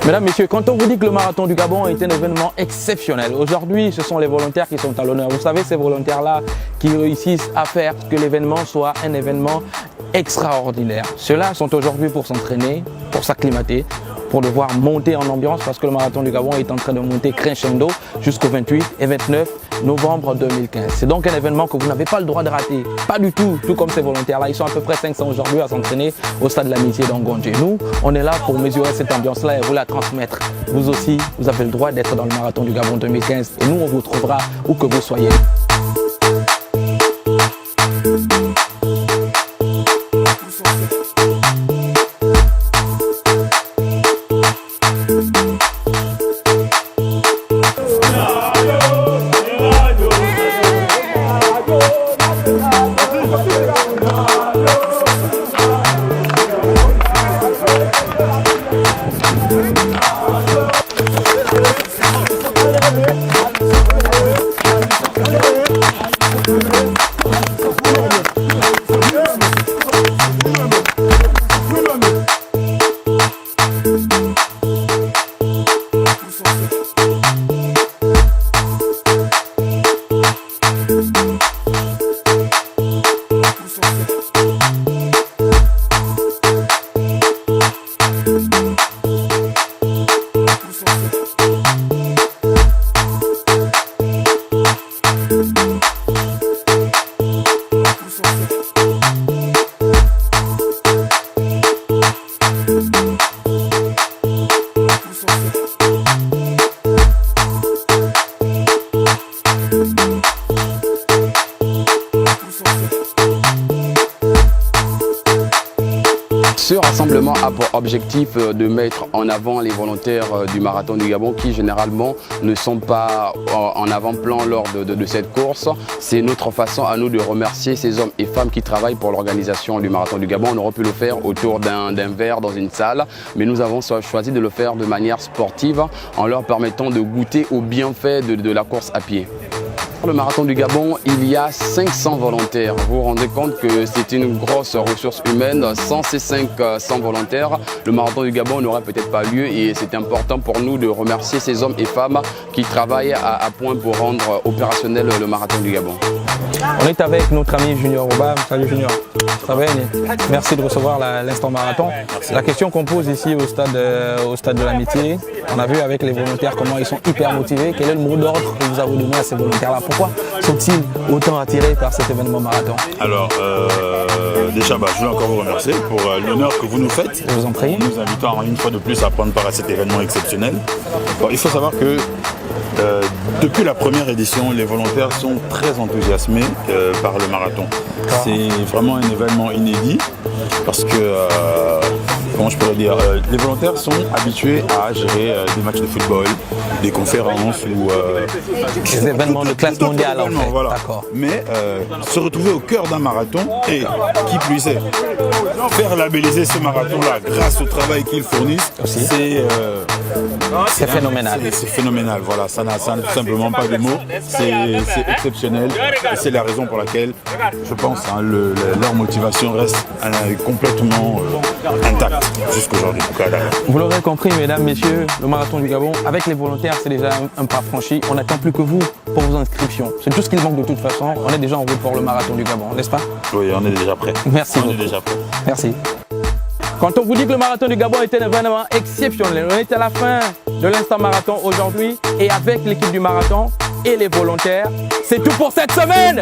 Mesdames, Messieurs, quand on vous dit que le Marathon du Gabon est un événement exceptionnel, aujourd'hui, ce sont les volontaires qui sont à l'honneur. Vous savez, ces volontaires-là qui réussissent à faire que l'événement soit un événement extraordinaire. Ceux-là sont aujourd'hui pour s'entraîner, pour s'acclimater, pour devoir monter en ambiance parce que le Marathon du Gabon est en train de monter crescendo jusqu'au 28 et 29 novembre 2015. C'est donc un événement que vous n'avez pas le droit de rater. Pas du tout, tout comme ces volontaires-là. Ils sont à peu près 500 aujourd'hui à s'entraîner au stade de l'Amitié d'Angondje. Nous, on est là pour mesurer cette ambiance-là et vous la transmettre. Vous aussi, vous avez le droit d'être dans le Marathon du Gabon 2015 et nous, on vous trouvera où que vous soyez. Ce rassemblement a pour objectif de mettre en avant les volontaires du Marathon du Gabon qui généralement ne sont pas en avant-plan lors de cette course. C'est notre façon à nous de remercier ces hommes et femmes qui travaillent pour l'organisation du Marathon du Gabon. On aurait pu le faire autour d'un verre dans une salle, mais nous avons choisi de le faire de manière sportive en leur permettant de goûter aux bienfaits de la course à pied. Pour le Marathon du Gabon, il y a 500 volontaires. Vous vous rendez compte que c'est une grosse ressource humaine. Sans ces 500 volontaires, le Marathon du Gabon n'aurait peut-être pas lieu et c'est important pour nous de remercier ces hommes et femmes qui travaillent à point pour rendre opérationnel le Marathon du Gabon. On est avec notre ami Junior Obam. Salut Junior. Ça va, merci de recevoir l'instant marathon. La question qu'on pose ici au stade de l'Amitié, on a vu avec les volontaires comment ils sont hyper motivés. Quel est le mot d'ordre que vous avez donné à ces volontaires-là? Pourquoi sont-ils autant attirés par cet événement marathon? Alors, déjà, je veux encore vous remercier pour l'honneur que vous nous faites. Je vous en prie. En nous invitant une fois de plus à prendre part à cet événement exceptionnel. Bon, il faut savoir que depuis la première édition, les volontaires sont très enthousiasmés par le marathon. C'est vraiment un événement inédit parce que, comment je pourrais dire, les volontaires sont habitués à gérer des matchs de football, des conférences ou des événements de classe mondiale en fait. Voilà. Mais se retrouver au cœur d'un marathon et qui plus est, faire labelliser ce marathon-là grâce au travail qu'ils fournissent, c'est phénoménal. C'est phénoménal, voilà, ça n'a tout simplement pas de mots, c'est exceptionnel et c'est la raison pour laquelle je pense leur motivation reste complètement intacte jusqu'aujourd'hui. Vous l'aurez compris, mesdames, messieurs, le Marathon du Gabon, avec les volontaires, c'est déjà un pas franchi. On n'attend plus que vous pour vos inscriptions. C'est tout ce qu'il manque de toute façon. On est déjà en route pour le Marathon du Gabon, n'est-ce pas? Oui, on est déjà prêt. Merci. On est déjà prêt. Merci. Quand on vous dit que le marathon du Gabon est un événement exceptionnel, on est à la fin de l'instant marathon aujourd'hui et avec l'équipe du marathon et les volontaires, c'est tout pour cette semaine.